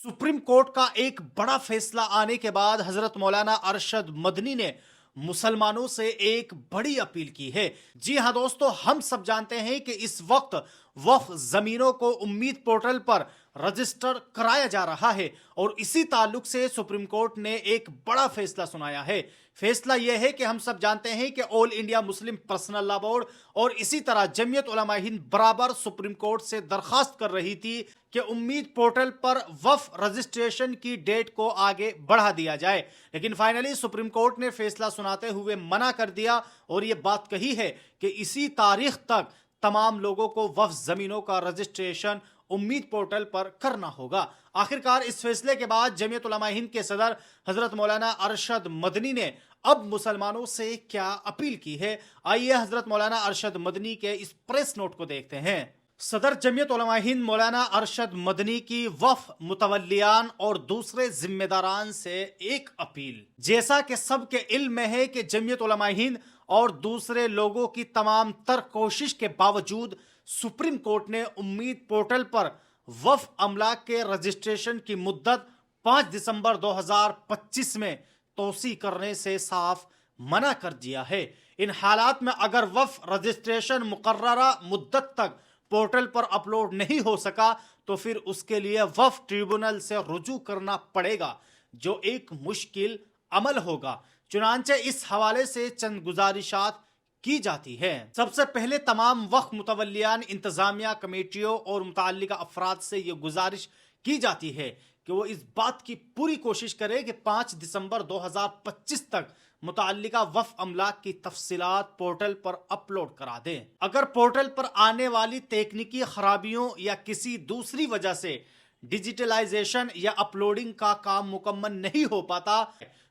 Supreme court का एक बड़ा फैसला आने के बाद हजरत मौलाना अरशद मदनी ने मुसलमानों से एक बड़ी अपील की है। जी हां दोस्तों, हम सब जानते हैं कि इस वक्त वक्फ जमीनों को उम्मीद पोर्टल पर रजिस्टर कराया जा रहा है और इसी ताल्लुक से सुप्रीम कोर्ट ने एक बड़ा फैसला सुनाया है। फैसला यह है कि हम सब जानते हैं कि all India Muslim personal law board और इसी तरह जमीयत उलमा हिंद बराबर सुप्रीम कोर्ट से दरखास्त कर रही थी कि उम्मीद पोर्टल पर वक्फ रजिस्ट्रेशन की डेट को आगे बढ़ा दिया जाए, लेकिन फाइनली सुप्रीम कोर्ट ने फैसला सुनाते हुए मना कर दिया और यह बात कही है कि इसी तारीख तक तमाम लोगों को वक्फ जमीनों का रजिस्ट्रेशन उम्मीद पोर्टल पर करना होगा। आखिरकार इस फैसले के बाद जमीयत उलमा हिंद के सदर हजरत मौलाना अरशद मदनी ने अब मुसलमानों से क्या अपील की है, आइए हजरत मौलाना अरशद मदनी के इस प्रेस नोट को देखते हैं। सदर जमीयत उलमा हिंद मौलाना अरशद मदनी की वक्फ मुतवल्लियान और दूसरे जिम्मेदारान से एक अपील। जैसा कि सबके इल्म में है कि जमीयत उलमा हिंद और दूसरे लोगों की तमाम तर कोशिश के बावजूद सुप्रीम कोर्ट ने उम्मीद पोर्टल पर वक्फ अमलाक के रजिस्ट्रेशन की मुद्दत 5 दिसंबर 2025 में तोसी करने से साफ मना कर दिया है। इन हालात में अगर वक्फ रजिस्ट्रेशन मुकर्ररा मुद्दत तक पोर्टल पर अपलोड नहीं हो सका तो फिर उसके लिए वक्फ ट्रिब्यूनल से रुजू करना पड़ेगा, जो एक मुश्किल अमल होगा। चुनांचे इस हवाले से चंद गुजारिशात की जाती है। सबसे पहले तमाम वक्फ मुतवल्लियान, इंतजामिया कमेटियों और मुताल्लिका अफराद से यह गुजारिश की जाती है कि वो इस बात की पूरी कोशिश करें कि 5 दिसंबर 2025 तक मुताल्लिका वक्फ अमलाक की तफसीलात पोर्टल पर अपलोड करा दें। अगर पोर्टल पर आने वाली तकनीकी खराबियों या किसी दूसरी वजह से डिजिटलाइजेशन या अपलोडिंग का काम मुकम्मल नहीं हो पाता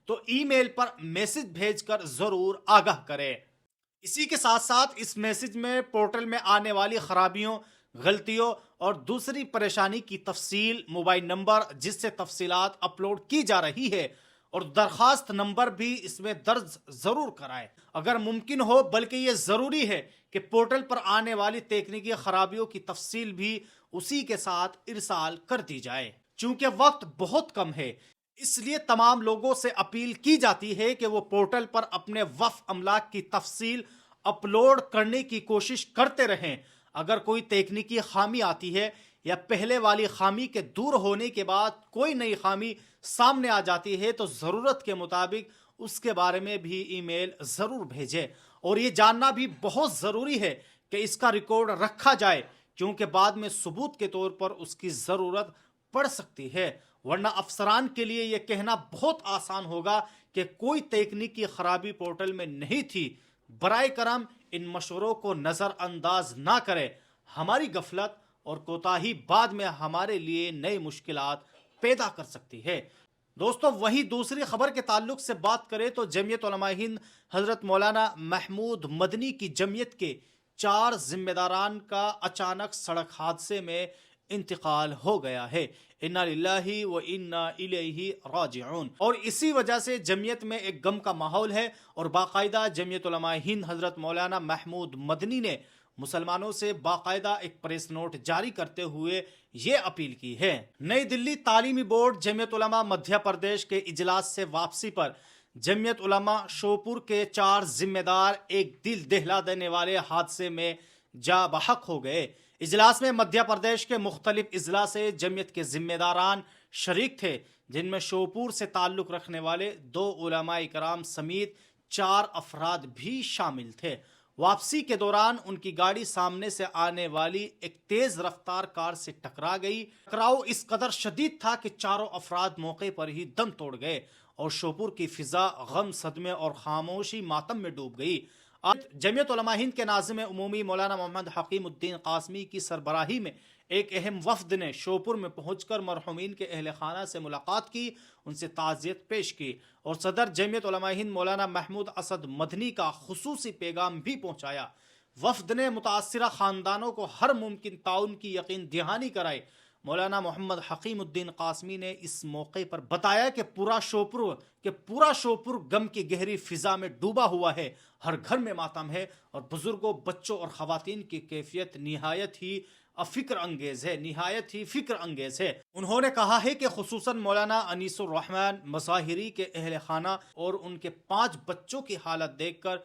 तो ईमेल पर मैसेज भेजकर जरूर आगाह करें। इसी के साथ साथ इस मैसेज में पोर्टल में आने वाली खराबियों, गलतियों और दूसरी परेशानी की तफसील, मोबाइल नंबर जिससे तफसीलात अपलोड की जा रही है और दरखास्त नंबर भी इसमें दर्ज जरूर कराएं अगर मुमकिन हो। बल्कि यह जरूरी है कि पोर्टल पर आने वाली तकनीकी खराबियों की तफसील भी उसी के साथ इरसाल कर दी जाए। चूंकि वक्त बहुत कम है, इसलिए तमाम लोगों से अपील की जाती है कि वो पोर्टल पर अपने वक्फ अमलाक की तफसील अपलोड करने की कोशिश करते रहें। अगर कोई तकनीकी खामी आती है या पहले वाली खामी के दूर होने के बाद कोई नई खामी सामने आ जाती है तो ज़रूरत के मुताबिक उसके बारे में भी ईमेल ज़रूर भेजें। और ये जानना भी बहुत ज़रूरी है कि इसका रिकॉर्ड रखा जाए, क्योंकि बाद में सबूत के तौर पर उसकी ज़रूरत पड़ सकती है। वरना अफसरान के लिए यह कहना बहुत आसान होगा कि कोई तकनीकी खराबी पोर्टल में नहीं थी। बराए करम इन मशवरों को नज़रअंदाज ना करें। हमारी गफलत और कोताही बाद में हमारे लिए नई मुश्किलात पैदा कर सकती है। दोस्तों, वहीं दूसरी खबर के ताल्लुक से बात करें तो जमीयत उलमा हिंद हजरत मौलाना महमूद मदनी की जमीयत के 4 जिम्मेदारान का अचानक सड़क हादसे में इंतकाल हो गया है। इन्ना लिल्लाही व इन्ना इलैहि राजिऊन। और इसी वजह से जमीयत में एक गम का माहौल है और बाकायदा जमीयत उलमा हिंद हजरत मौलाना महमूद मदनी ने मुसलमानों से बाकायदा एक प्रेस नोट जारी करते हुए ये अपील की है। नई दिल्ली तालीमी बोर्ड जमीयत उलमा मध्य प्रदेश के इजलास से वापसी पर जमीयत उलमा शोपुर के 4 जिम्मेदार एक दिल दहला देने वाले हादसे में जा बहक हो गए। इजलास में मध्य प्रदेश के मुख्तलिफ अजला से जमीयत के जिम्मेदारान शरीक थे, जिनमें शोपुर से ताल्लुक रखने वाले 2 उलमा इकराम समेत 4 अफराद भी शामिल थे। वापसी के दौरान उनकी गाड़ी सामने से आने वाली एक तेज रफ्तार कार से टकरा गई। टकराव इस कदर शदीद था कि चारों अफराद मौके पर ही दम तोड़ गए और शोपुर की फिजा गम, सदमे और खामोशी मातम में डूब गई। आज जमीयत उलमा हिंद के नाज़िम उमूमी मौलाना मोहम्मद हकीमुद्दीन कासमी की सरबराही में एक अहम वफद ने शोपुर में पहुंचकर मरहूमीन के अहल खाना से मुलाकात की, उनसे ताज़ियत पेश की और सदर जमीयत उलमा हिंद मौलाना महमूद असद मदनी का खुसूसी पैगाम भी पहुंचाया। वफद ने मुतासिरा ख़ानदानों को हर मुमकिन ताउन की यकीन दहानी कराई। मौलाना मोहम्मद हकीमुद्दीन कासमी ने इस मौके पर बताया कि पूरा शोपुर गम की गहरी फिजा में डूबा हुआ है। हर घर में मातम है और बुजुर्गों, बच्चों और खवातीन की कैफियत निहायत ही फिक्र अंगेज है, निहायत ही फिक्र अंगेज है। उन्होंने कहा है कि खुसूसन मौलाना अनीसुर रहमान मज़ाहिरी के अहल खाना और उनके 5 बच्चों की हालत देखकर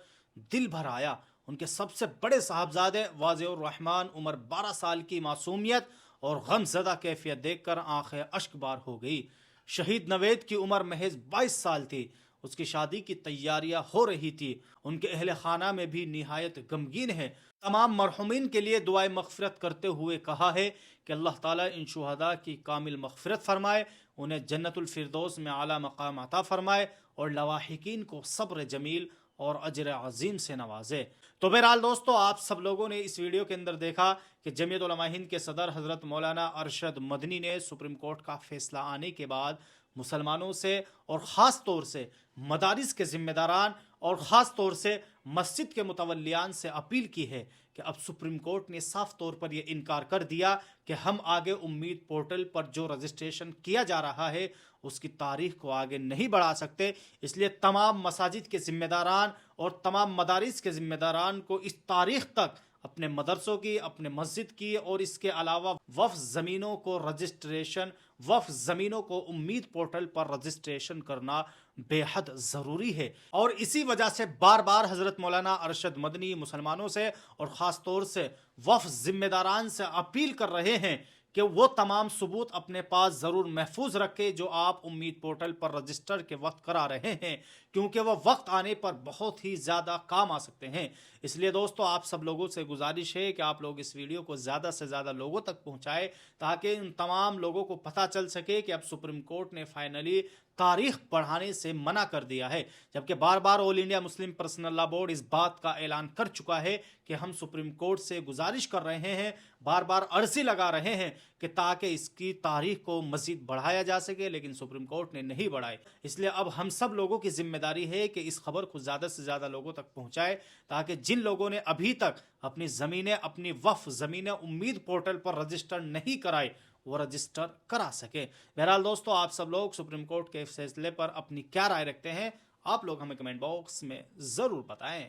दिल भर आया। उनके सबसे बड़े साहबजादे वाज़िउर रहमान उम्र 12 साल की मासूमियत और गमज़दा कैफियत देखकर आंखें अश्कबार हो गई। शहीद नवेद की उम्र महज 22 साल थी। उसकी शादी की तैयारियां हो रही थी। उनके अहले खाना में भी निहायत गमगीन है। तमाम मरहुमीन के लिए दुआए मग़फ़िरत करते हुए कहा है कि अल्लाह ताला इन शुहदा की कामिल मग़फ़िरत फरमाए, उन्हें जन्नतुल फिरदौस में आला मकाम अता फरमाए और लवाहिकीन को सब्र जमील और अजर अजीम से नवाजे। तो बहरहाल दोस्तों, आप सब लोगों ने इस वीडियो के अंदर देखा कि जमीयत उलमा हिंद के सदर हज़रत मौलाना अरशद मदनी ने सुप्रीम कोर्ट का फैसला आने के बाद मुसलमानों से और ख़ास तौर से मदारिस के ज़िम्मेदारान और ख़ास तौर से मस्जिद के मुतवल्लियान से अपील की है कि अब सुप्रीम कोर्ट ने साफ तौर पर यह इनकार कर दिया कि हम आगे उम्मीद पोर्टल पर जो रजिस्ट्रेशन किया जा रहा है उसकी तारीख को आगे नहीं बढ़ा सकते। इसलिए तमाम मसाजिद के ज़िम्मेदारान और तमाम मदारिस के ज़िम्मेदारान को इस तारीख तक अपने मदरसों की, अपने मस्जिद की और इसके अलावा वक्फ ज़मीनों को रजिस्ट्रेशन, वक्फ ज़मीनों को उम्मीद पोर्टल पर रजिस्ट्रेशन करना बेहद ज़रूरी है। और इसी वजह से बार बार हज़रत मौलाना अरशद मदनी मुसलमानों से और ख़ास तौर से वक्फ ज़िम्मेदारान से अपील कर रहे हैं कि वो तमाम सबूत अपने पास ज़रूर महफूज रखे जो आप उम्मीद पोर्टल पर रजिस्टर के वक्त करा रहे हैं, क्योंकि वह वक्त आने पर बहुत ही ज़्यादा काम आ सकते हैं। इसलिए दोस्तों, आप सब लोगों से गुजारिश है कि आप लोग इस वीडियो को ज़्यादा से ज़्यादा लोगों तक पहुँचाएँ ताकि उन तमाम लोगों को पता चल सके कि अब सुप्रीम कोर्ट ने फाइनली तारीख बढ़ाने से मना कर दिया है। जबकि बार बार all India Muslim personal law board इस बात का ऐलान कर चुका है कि हम सुप्रीम कोर्ट से गुजारिश कर रहे हैं, बार बार अर्जी लगा रहे हैं कि ताकि इसकी तारीख को मज़ीद बढ़ाया जा सके, लेकिन सुप्रीम कोर्ट ने नहीं बढ़ाई। इसलिए अब हम सब लोगों की जिम्मेदारी है कि इस खबर को ज़्यादा से ज़्यादा लोगों तक पहुँचाए ताकि जिन लोगों ने अभी तक अपनी ज़मीनें, अपनी वक्फ ज़मीनें उम्मीद पोर्टल पर रजिस्टर नहीं कराई वो रजिस्टर करा सके। बहरहाल दोस्तों, आप सब लोग सुप्रीम कोर्ट के फैसले पर अपनी क्या राय रखते हैं, आप लोग हमें कमेंट बॉक्स में ज़रूर बताएं।